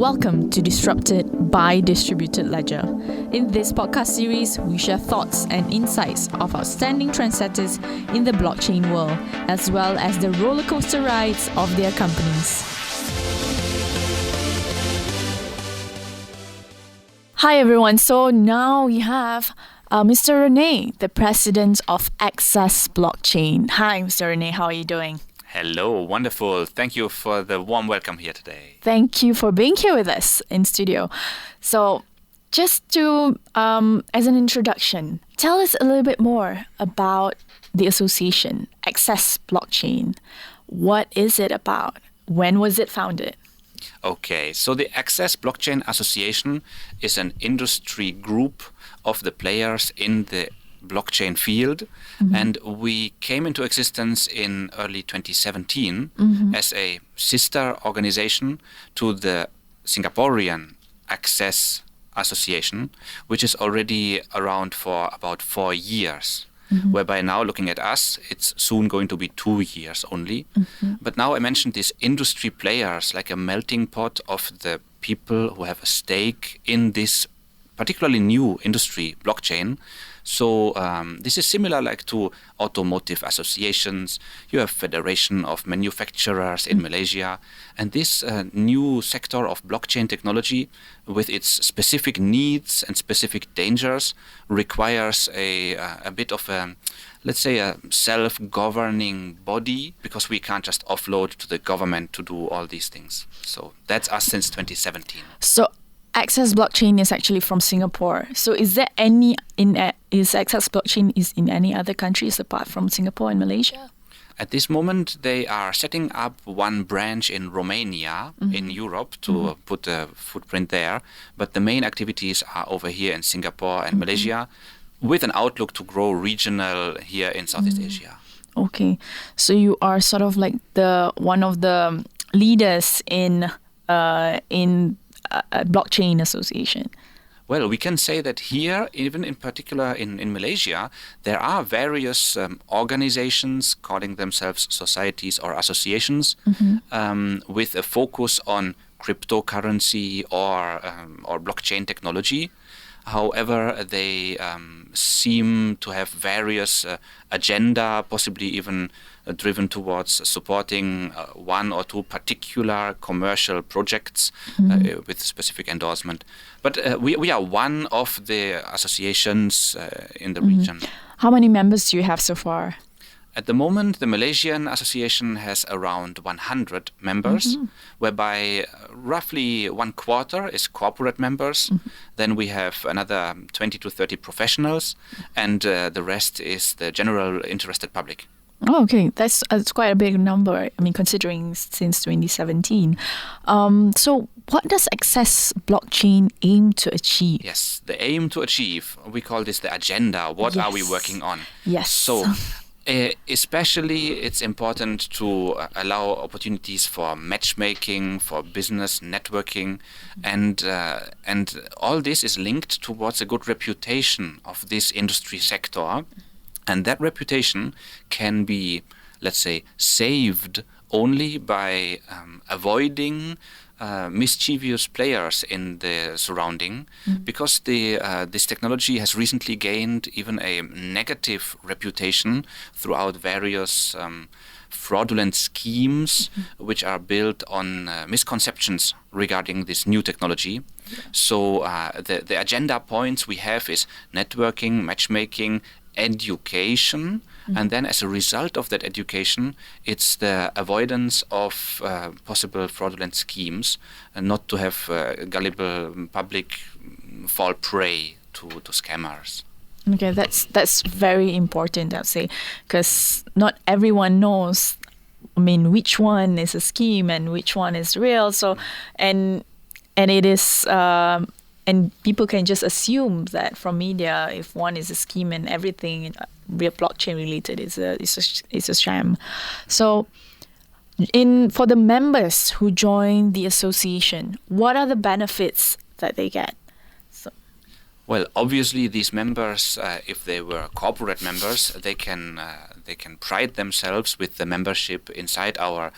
Welcome to Disrupted by Distributed Ledger. In this podcast series, we share thoughts and insights of outstanding trendsetters in the blockchain world, as well as the roller coaster rides of their companies. Hi everyone, so now we have Mr. Rene, the president of Access Blockchain. Hi Mr. Rene, how are you doing? Hello, wonderful. Thank you for the warm welcome here today. Thank you for being here with us in studio. So just to, as an introduction, tell us a little bit more about the association, Access Blockchain. What is it about? When was it founded? Okay, so the Access Blockchain Association is an industry group of the players in the blockchain field, and we came into existence in early 2017 as a sister organization to the Singaporean Access Association, which is already around for about 4 years. Whereby now, looking at us, it's soon going to be 2 years only. But now I mentioned these industry players, like a melting pot of the people who have a stake in this particularly new industry, blockchain. So this is similar like to automotive associations. You have Federation of Manufacturers in Malaysia. And this new sector of blockchain technology with its specific needs and specific dangers requires a bit of a, let's say, a self-governing body, because we can't just offload to the government to do all these things. So that's us since 2017. So Access Blockchain is actually from Singapore. So is there is Access Blockchain is in any other countries apart from Singapore and Malaysia? At this moment, they are setting up one branch in Romania, in Europe, to put a footprint there. But the main activities are over here in Singapore and Malaysia, with an outlook to grow regional here in Southeast Asia. Okay, so you are sort of like one of the leaders in a blockchain association. Well, we can say that here, even in particular in Malaysia, there are various organizations calling themselves societies or associations with a focus on cryptocurrency or blockchain technology. However, they seem to have various agenda, possibly even driven towards supporting one or two particular commercial projects with specific endorsement. But we are one of the associations in the region. How many members do you have so far? At the moment, the Malaysian association has around 100 members, whereby roughly 1/4 is corporate members. Then we have another 20 to 30 professionals, and the rest is the general interested public. Oh, okay. That's quite a big number, I mean, considering since 2017. So what does Access Blockchain aim to achieve? Yes, the aim to achieve, we call this the agenda. What are we working on? Yes. So especially it's important to allow opportunities for matchmaking, for business networking, and all this is linked towards a good reputation of this industry sector. And that reputation can be, let's say, saved only by avoiding mischievous players in the surrounding, because this technology has recently gained even a negative reputation throughout various fraudulent schemes which are built on misconceptions regarding this new technology. So the agenda points we have is networking, matchmaking, education, and then as a result of that education, it's the avoidance of possible fraudulent schemes, and not to have gullible public fall prey to scammers. Okay, that's very important, I'd say, because not everyone knows, I mean, which one is a scheme and which one is real. So, and it is. And people can just assume that from media, if one is a scheme and everything real blockchain related is a sham. So, for the members who join the association, what are the benefits that they get? Well, obviously, these members, if they were corporate members, they can pride themselves with the membership inside our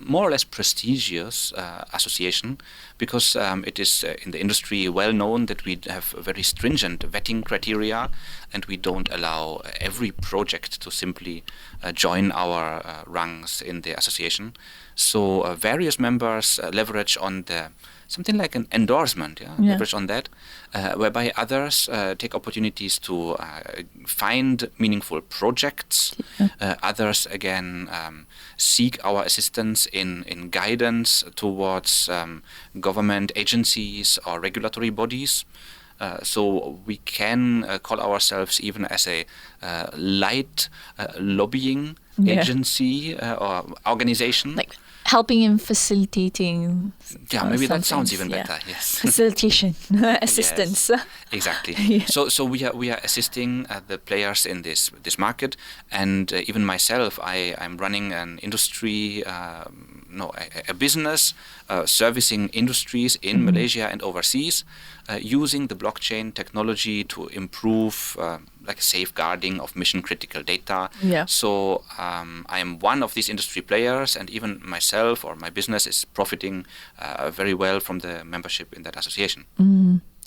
more or less prestigious association because it is in the industry well known that we have very stringent vetting criteria, and we don't allow every project to simply join our ranks in the association. So various members leverage on the something like an endorsement, leverage on that, whereby others take opportunities to find meaningful projects. Others, again, seek our assistance in guidance towards government agencies or regulatory bodies. So we can call ourselves even as a light lobbying agency or organization. Like helping in facilitating. Maybe that sounds even better. Yes. Facilitation, assistance. Yes, exactly. So we are assisting the players in this market, and even myself, I'm running an industry, a business servicing industries in Malaysia and overseas, using the blockchain technology to improve like safeguarding of mission critical data. So I am one of these industry players, and even myself or my business is profiting very well from the membership in that association.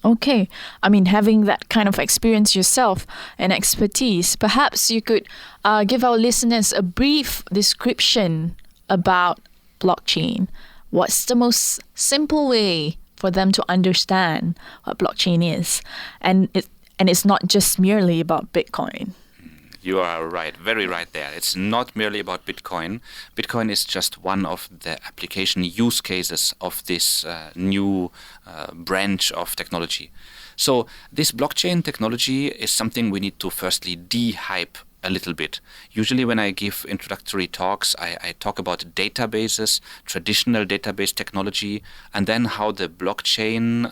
Okay. I mean, having that kind of experience yourself and expertise, perhaps you could give our listeners a brief description about blockchain. What's the most simple way for them to understand what blockchain is? And it's not just merely about Bitcoin. You are right, very right there. It's not merely about Bitcoin. Bitcoin is just one of the application use cases of this new branch of technology. So this blockchain technology is something we need to firstly de-hype a little bit. Usually when I give introductory talks, I talk about databases, traditional database technology, and then how the blockchain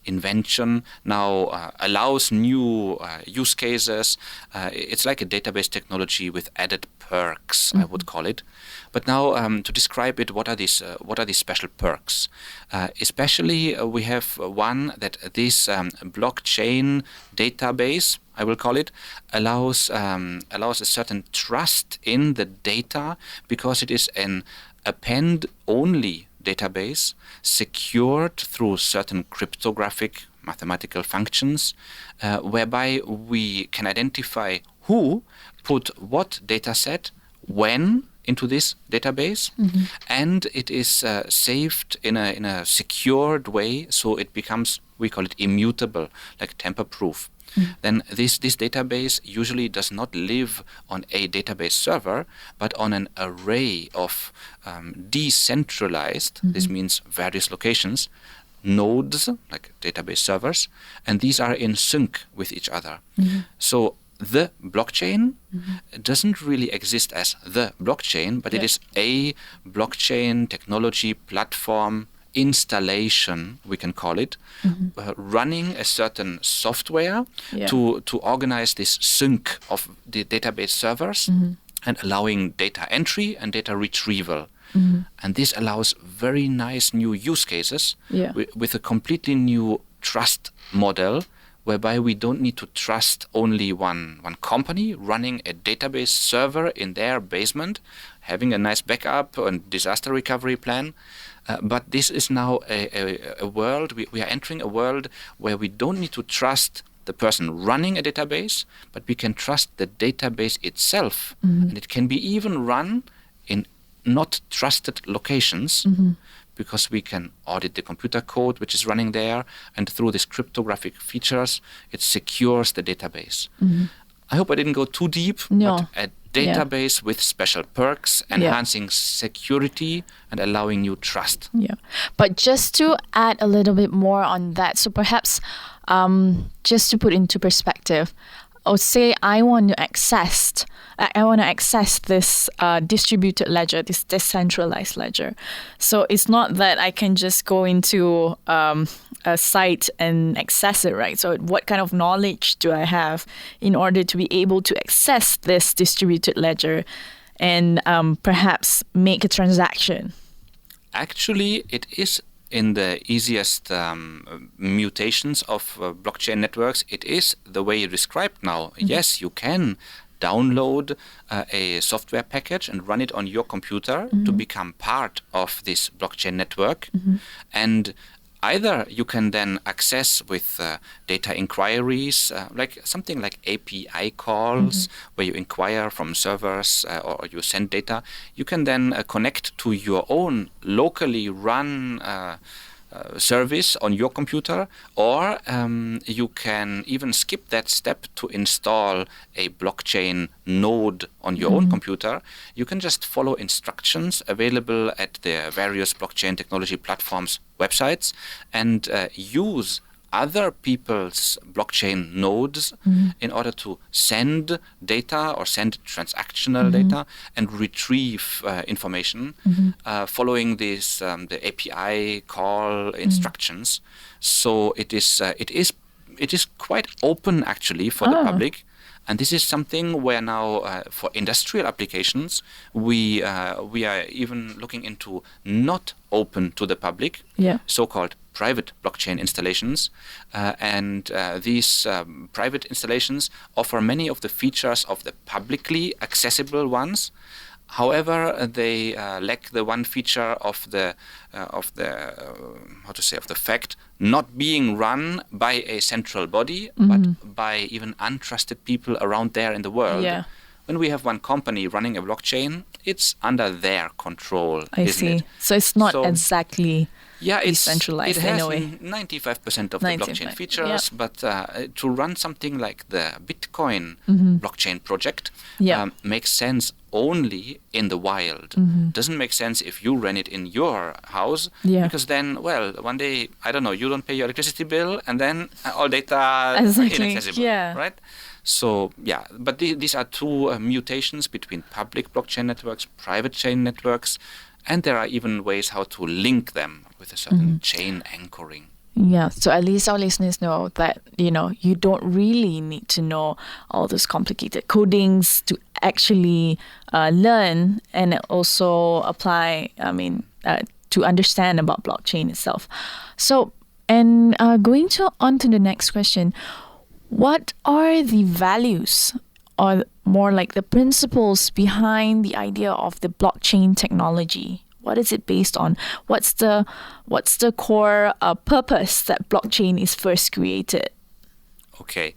invention now allows new use cases. It's like a database technology with added perks, I would call it. But now to describe it, what are these special perks? Especially we have one that this blockchain database, I will call it, allows a certain trust in the data because it is an append-only database secured through certain cryptographic mathematical functions, whereby we can identify who put what data set when into this database, and it is saved in a secured way, so it becomes, we call it immutable, like tamper-proof. Then this database usually does not live on a database server, but on an array of decentralized, this means various locations, nodes, like database servers, and these are in sync with each other. So the blockchain doesn't really exist as the blockchain, but it is a blockchain technology platform installation, we can call it, running a certain software to organize this sync of the database servers and allowing data entry and data retrieval. And this allows very nice new use cases with a completely new trust model, whereby we don't need to trust only one company running a database server in their basement, having a nice backup and disaster recovery plan. But this is now a world, we are entering a world where we don't need to trust the person running a database, but we can trust the database itself. And it can be even run in not trusted locations, because we can audit the computer code which is running there, and through these cryptographic features, it secures the database. I hope I didn't go too deep, but a database with special perks, enhancing security and allowing new trust. But just to add a little bit more on that, so perhaps just to put into perspective, or say I want to access this distributed ledger, this decentralized ledger. So it's not that I can just go into a site and access it, right? So what kind of knowledge do I have in order to be able to access this distributed ledger and perhaps make a transaction? Actually, it is in the easiest mutations of blockchain networks. It is the way you described now. Yes, you can download a software package and run it on your computer to become part of this blockchain network. And either you can then access with data inquiries, like something like API calls, where you inquire from servers or you send data. You can then connect to your own locally run service on your computer, or you can even skip that step to install a blockchain node on your own computer. You can just follow instructions available at the various blockchain technology platforms websites and use other people's blockchain nodes in order to send data or send transactional data and retrieve information following these the API call instructions. So it is quite open actually for the public. And this is something where now, for industrial applications, we are even looking into not open to the public, so-called private blockchain installations. And these private installations offer many of the features of the publicly accessible ones. However, they lack the one feature of the fact not being run by a central body, but by even untrusted people around there in the world. Yeah. When we have one company running a blockchain, it's under their control. I isn't see. it? So it's not exactly it's decentralized it has in a way. 95% of the blockchain features, but to run something like the Bitcoin blockchain project makes sense only in the wild. Doesn't make sense if you run it in your house, because then, well, one day, I don't know, you don't pay your electricity bill, and then all data is inaccessible, right? So, but these are two mutations between public blockchain networks, private chain networks, and there are even ways how to link them with a certain chain anchoring. Yeah, so at least our listeners know that, you don't really need to know all those complicated codings to actually learn and also apply, to understand about blockchain itself. So, and going on to the next question, what are the values, or more like the principles behind the idea of the blockchain technology? What is it based on? What's the core purpose that blockchain is first created? Okay,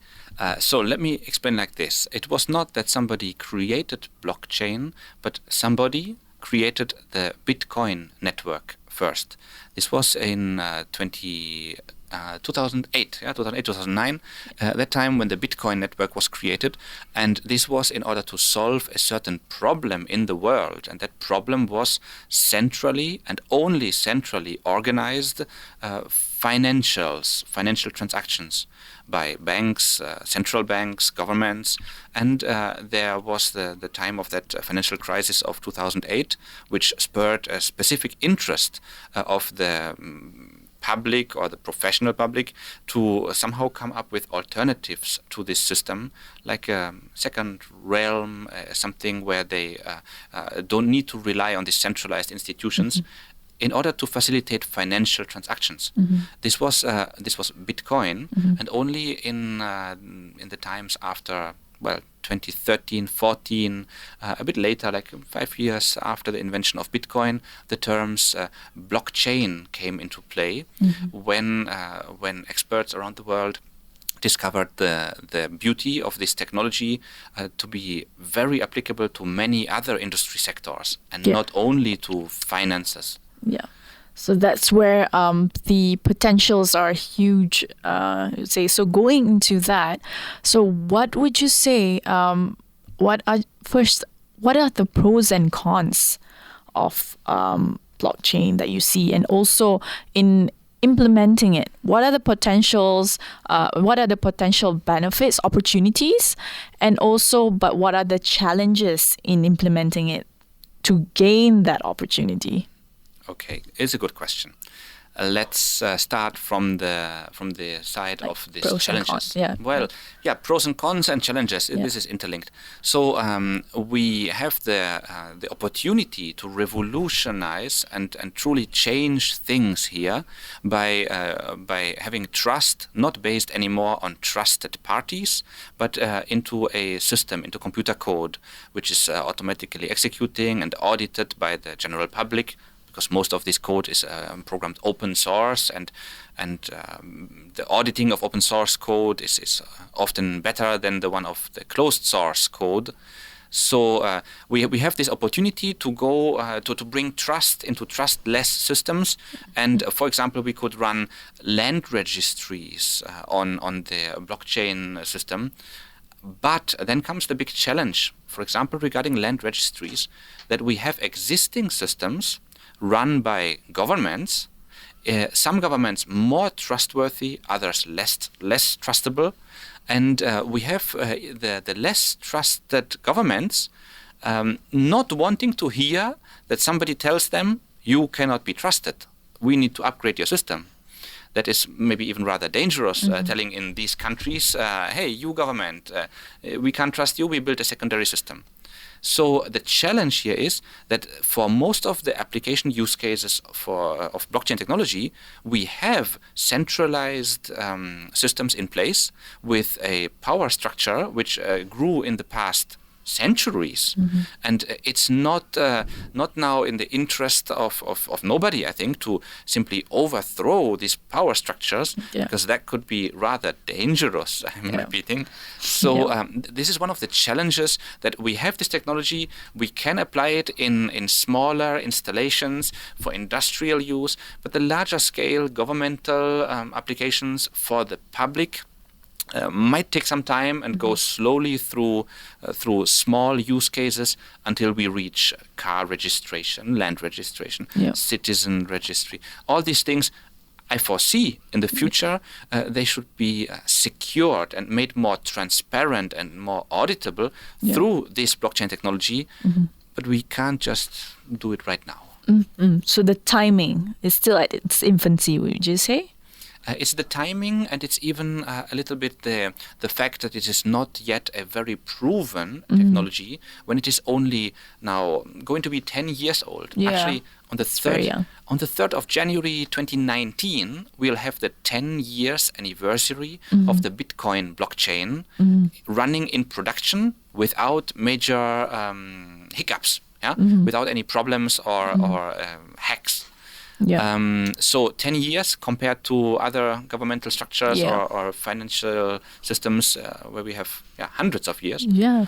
so let me explain like this. It was not that somebody created blockchain, but somebody created the Bitcoin network first. This was in 2008, 2009, that time when the Bitcoin network was created. And this was in order to solve a certain problem in the world. And that problem was centrally and only centrally organized financial transactions by banks, central banks, governments. And there was the time of that financial crisis of 2008, which spurred a specific interest of the public or the professional public to somehow come up with alternatives to this system, like a second realm, something where they don't need to rely on these centralized institutions in order to facilitate financial transactions. This was Bitcoin, and only in the times after 2013, 14, a bit later, like 5 years after the invention of Bitcoin, the terms blockchain came into play when experts around the world discovered the beauty of this technology to be very applicable to many other industry sectors and not only to finances. Yeah. So that's where the potentials are huge, say. So going into that, so what would you say, what are the pros and cons of blockchain that you see, and also in implementing it? What are the potentials, what are the potential benefits, opportunities, and also, but what are the challenges in implementing it to gain that opportunity? Okay, it's a good question. let's start from the side Like of these pros and challenges. cons, yeah. Well, yeah, pros and cons and challenges. Yeah. This is interlinked. So we have the opportunity to revolutionize and truly change things here by having trust not based anymore on trusted parties, but into a system, into computer code, which is automatically executing and audited by the general public, because most of this code is programmed open source, and the auditing of open source code is often better than the one of the closed source code. So we have this opportunity to go to bring trust into trustless systems, and for example, we could run land registries on the blockchain system. But then comes the big challenge, for example, regarding land registries, that we have existing systems run by governments, some governments more trustworthy, others less trustable, and we have the less trusted governments not wanting to hear that somebody tells them, you cannot be trusted, we need to upgrade your system. That is maybe even rather dangerous, telling in these countries, hey, you government, we can't trust you, we built a secondary system. So the challenge here is that for most of the application use cases of blockchain technology, we have centralized systems in place with a power structure which grew in the past centuries, and it's not now in the interest of nobody, I think, to simply overthrow these power structures, because that could be rather dangerous, I'm repeating. So this is one of the challenges, that we have this technology, we can apply it in smaller installations for industrial use, but the larger scale governmental applications for the public might take some time and go slowly through small use cases until we reach car registration, land registration, citizen registry. All these things I foresee in the future, they should be secured and made more transparent and more auditable through this blockchain technology, but we can't just do it right now. So the timing is still at its infancy, would you say? It's the timing, and it's even a little bit the fact that it is not yet a very proven technology, when it is only now going to be 10 years old. Actually, on the 3rd of January 2019, we'll have the 10 years anniversary of the Bitcoin blockchain running in production without major hiccups, without any problems or hacks. So 10 years compared to other governmental structures or financial systems where we have hundreds of years. Yeah,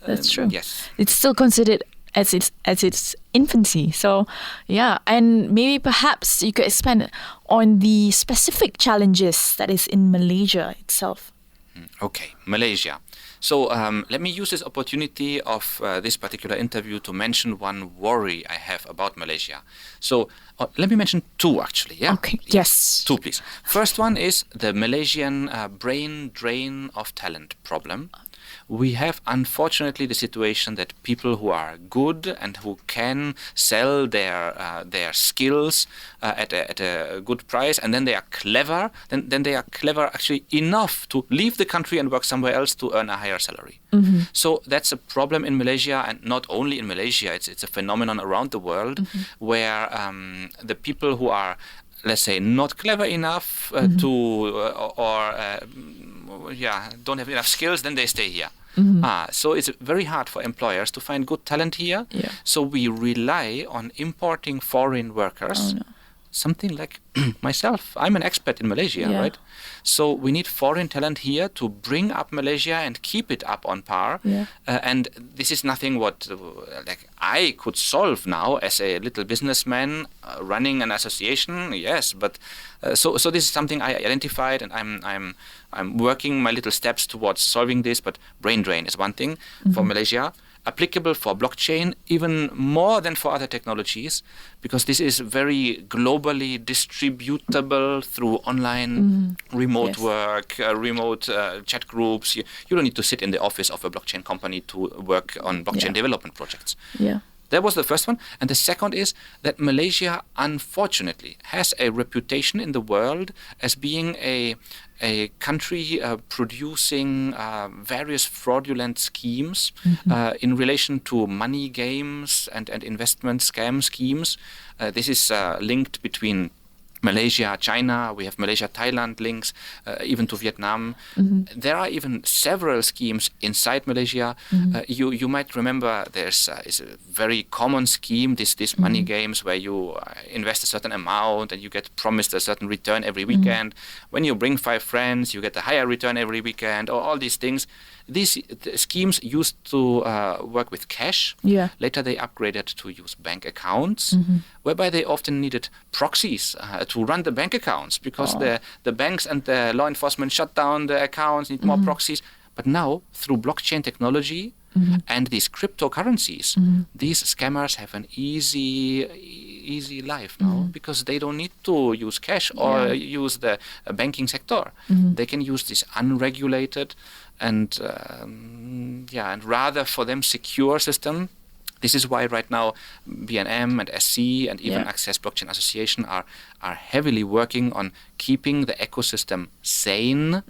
that's true. Yes, it's still considered as its infancy. So and maybe perhaps you could expand on the specific challenges that is in Malaysia itself. Okay, Malaysia. So let me use this opportunity of this particular interview to mention one worry I have about Malaysia. So let me mention two, actually. Yeah. Okay. Yes. Two, please. First one is the Malaysian brain drain of talent problem. We have, unfortunately, the situation that people who are good and who can sell their skills at a good price, and then they are clever, then they are clever actually enough to leave the country and work somewhere else to earn a higher salary. So that's a problem in Malaysia, and not only in Malaysia. It's a phenomenon around the world where the people who are, let's say, not clever enough don't have enough skills, then they stay here. So it's very hard for employers to find good talent here. So we rely on importing foreign workers. Something like myself. I'm an expat in Malaysia, right? So we need foreign talent here to bring up Malaysia and keep it up on par. And this is nothing what I could solve now as a little businessman running an association. Yes, but so this is something I identified, and I'm working my little steps towards solving this. But brain drain is one thing for Malaysia. Applicable for blockchain even more than for other technologies, because this is very globally distributable through online remote work, remote chat groups. You don't need to sit in the office of a blockchain company to work on blockchain development projects. That was the first one. And the second is that Malaysia, unfortunately, has a reputation in the world as being a country producing various fraudulent schemes in relation to money games and investment scam schemes. This is linked between Malaysia, China, we have Malaysia, Thailand links, even to Vietnam. There are even several schemes inside Malaysia. You might remember there's is a very common scheme, this money games where you invest a certain amount and you get promised a certain return every weekend. When you bring 5 friends, you get a higher return every weekend, or all these things. These schemes used to work with cash. Yeah. Later they upgraded to use bank accounts, whereby they often needed proxies to run the bank accounts because the banks and the law enforcement shut down the accounts, need more proxies. But now, through blockchain technology and these cryptocurrencies, these scammers have an easy life now because they don't need to use cash or use the banking sector. They can use this unregulated and rather for them secure system. This is why right now BNM and SC and even Access Blockchain Association are heavily working on keeping the ecosystem sane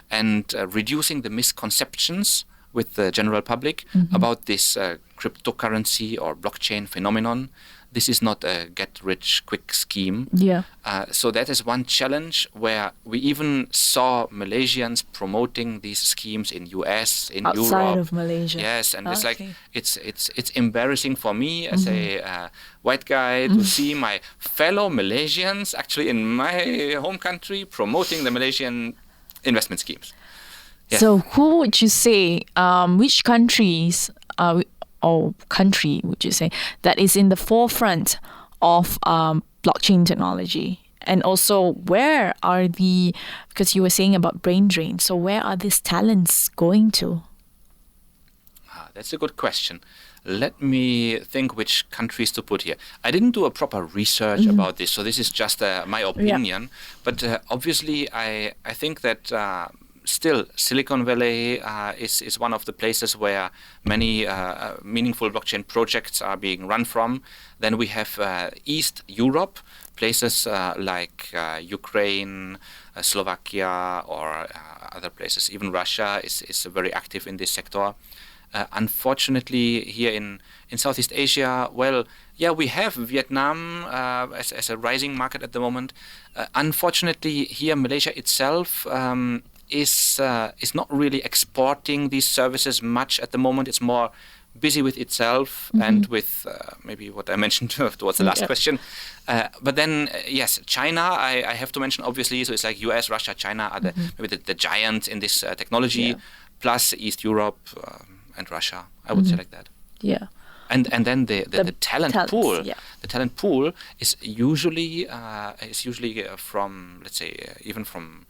and reducing the misconceptions with the general public about this cryptocurrency or blockchain phenomenon. This is not a get-rich-quick scheme. Yeah. So that is one challenge where we even saw Malaysians promoting these schemes in US, in Outside Europe. of Malaysia. Yes, and it's like it's embarrassing for me as a white guy to see my fellow Malaysians actually in my home country promoting the Malaysian investment schemes. Yes. So who would you say, which countries or country would you say that is in the forefront of blockchain technology? And also, where are because you were saying about brain drain, so where are these talents going to? That's a good question. Let me think which countries to put here. I didn't do a proper research about this, so this is just my opinion. But obviously, I think that still Silicon Valley is one of the places where many meaningful blockchain projects are being run from. Then we have East Europe, places like Ukraine, Slovakia, or other places. Even Russia is very active in this sector. Unfortunately, here in Southeast Asia, we have Vietnam as a rising market at the moment. Unfortunately, here Malaysia itself is not really exporting these services much at the moment. It's more busy with itself and with maybe what I mentioned towards the last question. But then, yes, China, I have to mention, obviously. So it's like US, Russia, China are maybe the giants in this technology, plus East Europe and Russia. I would say like that. Yeah. And then the talent pool. Yeah. The talent pool is usually from, let's say, even from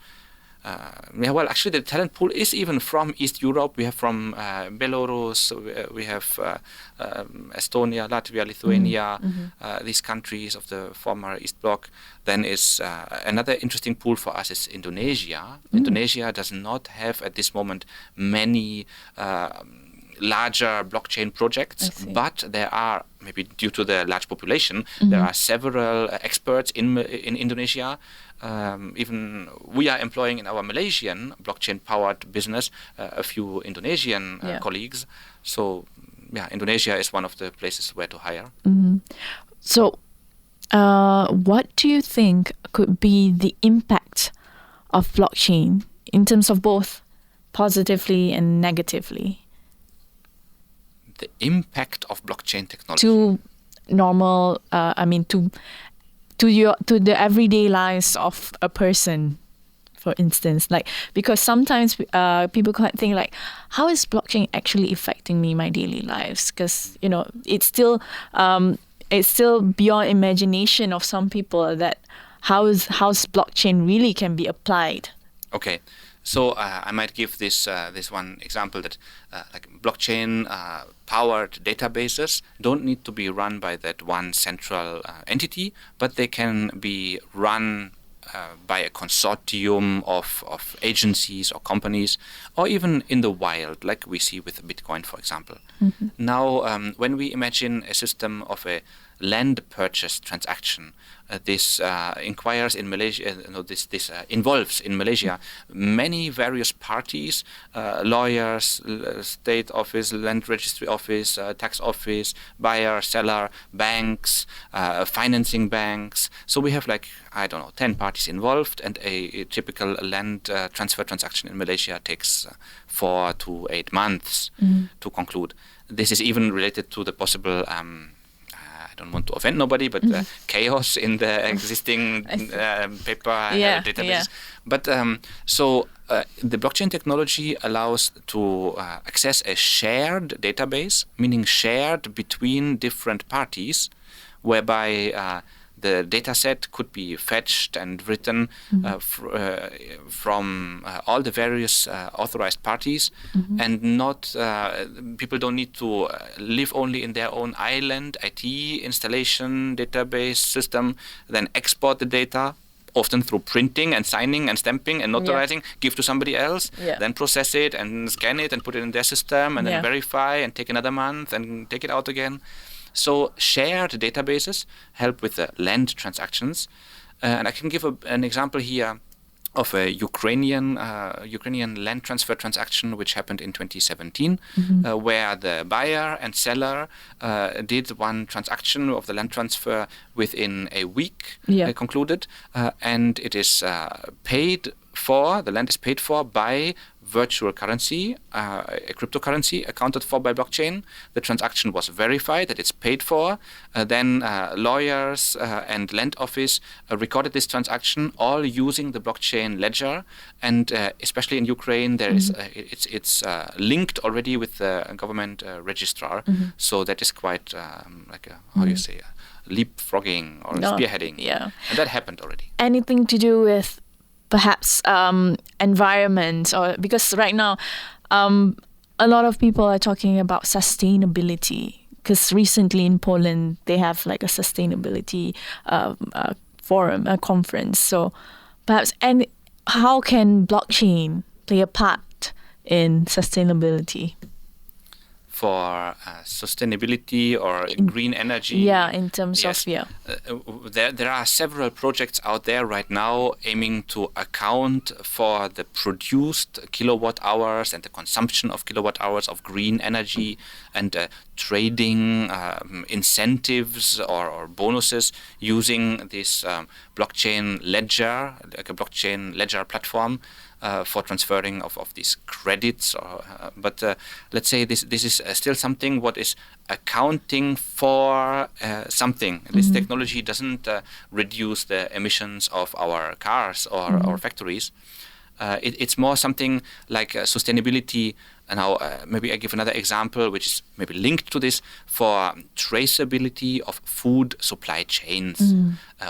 actually the talent pool is even from East Europe. We have from Belarus, we have Estonia, Latvia, Lithuania, these countries of the former East Bloc. Then is another interesting pool for us is Indonesia. Indonesia does not have at this moment many larger blockchain projects, but there are, maybe due to the large population, there are several experts in Indonesia. Even we are employing in our Malaysian blockchain-powered business a few Indonesian colleagues. So, Indonesia is one of the places where to hire. So, what do you think could be the impact of blockchain in terms of both positively and negatively? The impact of blockchain technology to normal, to the everyday lives of a person, for instance, like, because sometimes people can't think like, how is blockchain actually affecting me, my daily lives? Because it's still beyond imagination of some people that how's blockchain really can be applied. Okay. So I might give this one example that like blockchain powered databases don't need to be run by that one central entity, but they can be run by a consortium of agencies or companies, or even in the wild, like we see with Bitcoin, for example. Now, when we imagine a system of a land purchase transaction, this inquires in Malaysia. This involves in Malaysia many various parties, lawyers, state office, land registry office, tax office, buyer, seller, banks, financing banks. So we have 10 parties involved, and a typical land transfer transaction in Malaysia takes 4 to 8 months to conclude. This is even related to the possible I don't want to offend nobody, but chaos in the existing paper database. But the blockchain technology allows to access a shared database, meaning shared between different parties, whereby the data set could be fetched and written from all the various authorized parties, and not people don't need to live only in their own island IT installation database system, then export the data, often through printing and signing and stamping and notarizing, give to somebody else, then process it and scan it and put it in their system, and then verify and take another month and take it out again. So shared databases help with the land transactions. And I can give an example here of a Ukrainian land transfer transaction which happened in 2017, where the buyer and seller did one transaction of the land transfer within a week, concluded, and it is paid for, the land is paid for by virtual currency, a cryptocurrency accounted for by blockchain. The transaction was verified that it's paid for. Then lawyers and land office recorded this transaction, all using the blockchain ledger. And especially in Ukraine, there is it's linked already with the government registrar. So that is quite leapfrogging or spearheading. Yeah. And that happened already. Anything to do with perhaps environment, or because right now a lot of people are talking about sustainability, because recently in Poland they have like a sustainability forum, a conference. So perhaps, and how can blockchain play a part in sustainability? For sustainability or green energy. Yeah, in terms of, there are several projects out there right now aiming to account for the produced kilowatt hours and the consumption of kilowatt hours of green energy, and trading incentives or bonuses using this blockchain ledger, like a blockchain ledger platform. For transferring of these credits, but let's say this is still something what is accounting for something. This technology doesn't reduce the emissions of our cars or our factories. It's more something like sustainability. And now maybe I give another example, which is maybe linked to this, for traceability of food supply chains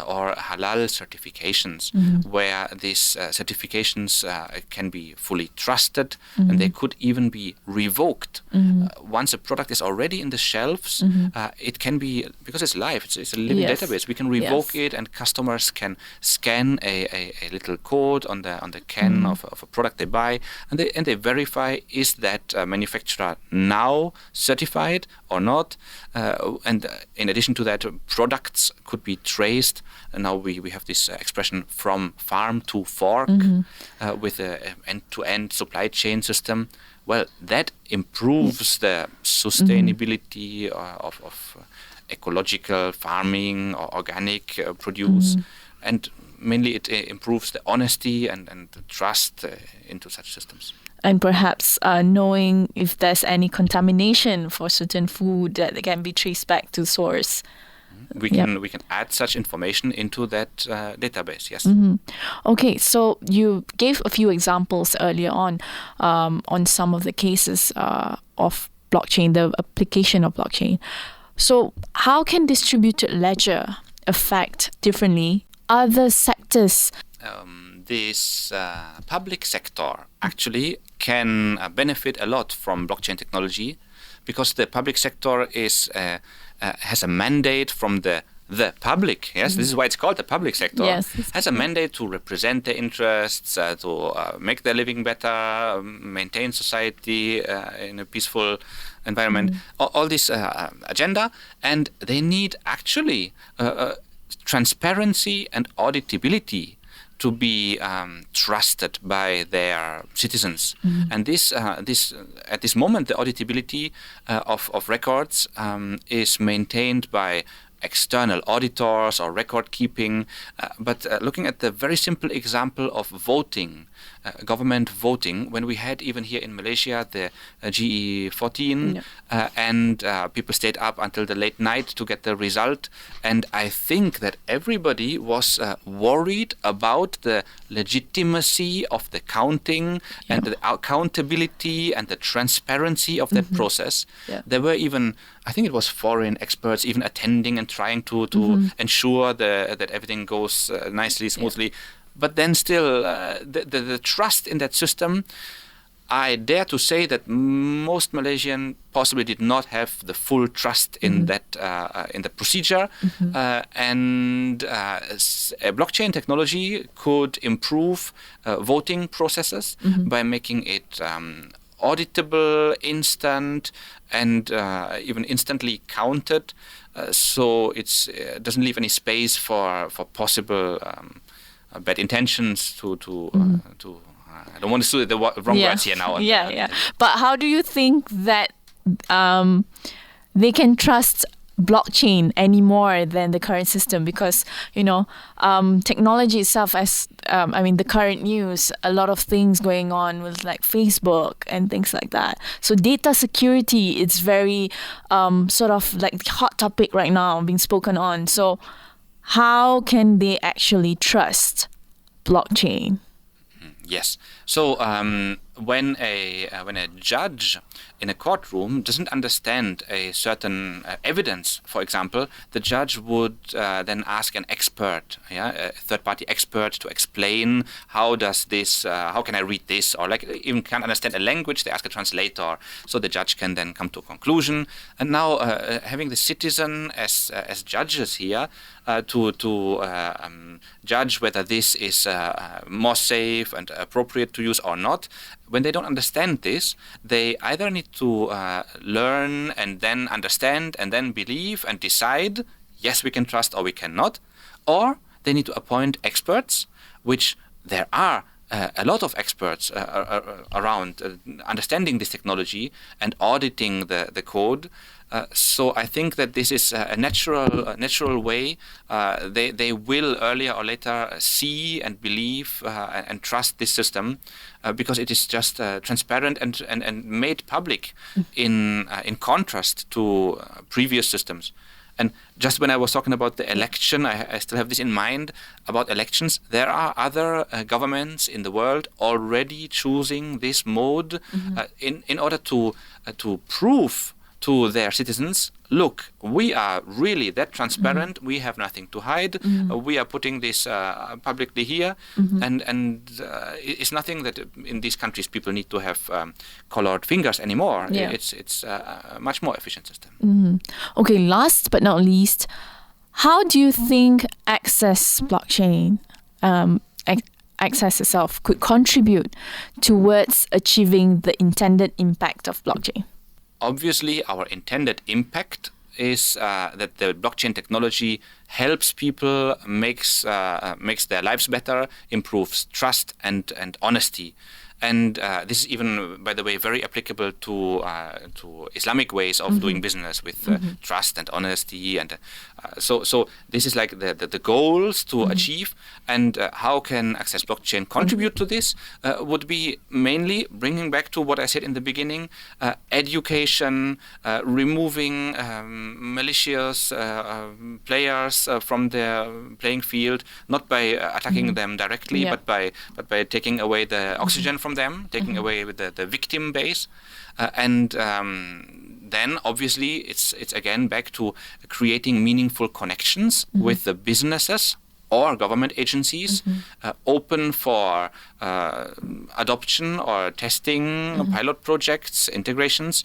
or halal certifications, where these certifications can be fully trusted, and they could even be revoked. Once a product is already in the shelves, it can be, because it's live, it's a living database, we can revoke it, and customers can scan a little code on the can of a product they buy, and they verify, is that manufacturer now certified or not, and in addition to that, products could be traced. And now we have this expression from farm to fork with an end-to-end supply chain system. Well, that improves the sustainability of ecological farming or organic produce, and mainly it improves the honesty and the trust into such systems. And perhaps knowing if there's any contamination for certain food that can be traced back to source. We can add such information into that database. Yes. Okay, so you gave a few examples earlier on some of the cases of blockchain, the application of blockchain. So how can distributed ledger affect differently other sectors? This public sector actually can benefit a lot from blockchain technology, because the public sector has a mandate from the the public, yes, this is why it's called the public sector, Yes. has a mandate to represent their interests, to make their living better, maintain society in a peaceful environment, all this agenda, and they need actually transparency and auditability to be trusted by their citizens. And this at this moment, the auditability of records is maintained by external auditors or record keeping. But looking at the very simple example of voting, government voting, when we had even here in Malaysia the GE14, and people stayed up until the late night to get the result. And I think that everybody was worried about the legitimacy of the counting and the accountability and the transparency of that process. There were even, I think it was foreign experts even attending and trying to ensure that everything goes nicely, smoothly. But then still, the trust in that system, I dare to say that most Malaysian possibly did not have the full trust in that in the procedure, and a blockchain technology could improve voting processes by making it auditable, instant, and even instantly counted, so it doesn't leave any space for possible bad intentions to I don't want to say the wrong words here now. But how do you think that they can trust blockchain any more than the current system? Because technology itself, as the current news, a lot of things going on with like Facebook and things like that. So data security is very sort of like hot topic right now being spoken on. So how can they actually trust blockchain? Yes. So when a judge in a courtroom doesn't understand a certain evidence, for example, the judge would then ask an expert, a third-party expert, to explain how can I read this, or like even can't understand a language, they ask a translator, so the judge can then come to a conclusion. And now having the citizen as judges here to judge whether this is more safe and appropriate to use or not. When they don't understand this, they either need to learn and then understand and then believe and decide, yes, we can trust or we cannot, or they need to appoint experts, which there are a lot of experts around understanding this technology and auditing the code. So I think that this is a natural way. They will earlier or later see and believe and trust this system because it is just transparent and made public in contrast to previous systems. And just when I was talking about the election, I still have this in mind about elections. There are other governments in the world already choosing this mode in order to prove to their citizens, look, we are really that transparent, we have nothing to hide, we are putting this publicly here, and it's nothing that in these countries people need to have colored fingers anymore. It's a much more efficient system. Okay, last but not least, how do you think Access blockchain, Access itself, could contribute towards achieving the intended impact of blockchain? Obviously, our intended impact is that the blockchain technology helps people, makes their lives better, improves trust and honesty. And this is even, by the way, very applicable to Islamic ways of doing business with trust and honesty. And so this is like the goals to achieve. And how can Access Blockchain contribute to this would be mainly bringing back to what I said in the beginning, education, removing malicious players from their playing field, not by attacking them directly, but by taking away the oxygen from them, taking away the victim base, and then obviously it's again back to creating meaningful connections with the businesses or government agencies, open for adoption or testing, pilot projects, integrations,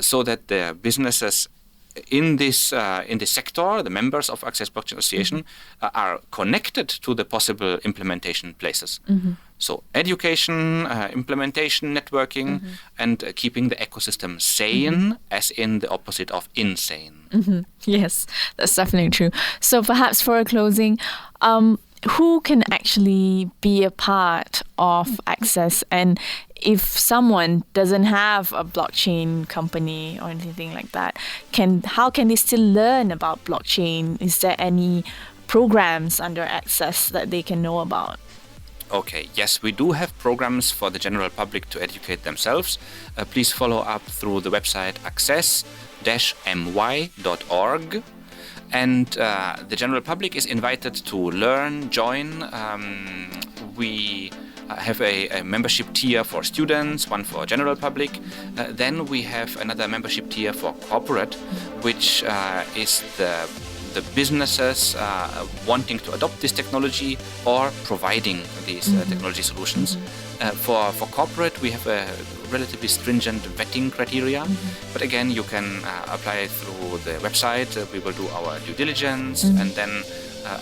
so that the businesses in this sector, the members of Access Blockchain Association are connected to the possible implementation places. So education, implementation, networking, and keeping the ecosystem sane, as in the opposite of insane. Yes, that's definitely true. So perhaps for a closing, who can actually be a part of Access, and if someone doesn't have a blockchain company or anything like that, how can they still learn about blockchain? Is there any programs under Access that they can know about? Okay, yes, we do have programs for the general public to educate themselves. Please follow up through the website access-my.org. And the general public is invited to learn, join. We have a membership tier for students, one for general public. Then we have another membership tier for corporate, which is the businesses wanting to adopt this technology or providing these technology solutions. For corporate, we have a relatively stringent vetting criteria, but again, you can apply through the website. We will do our due diligence and then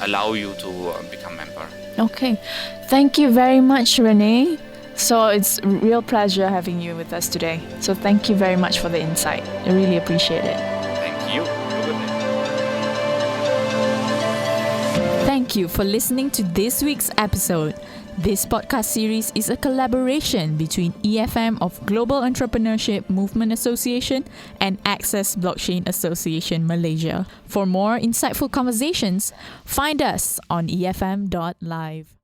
allow you to become member. Okay, thank you very much, Rene. So it's a real pleasure having you with us today. So thank you very much for the insight. I really appreciate it. Thank you. Have a good day. Thank you for listening to this week's episode. This podcast series is a collaboration between EFM of Global Entrepreneurship Movement Association and Access Blockchain Association Malaysia. For more insightful conversations, find us on efm.live.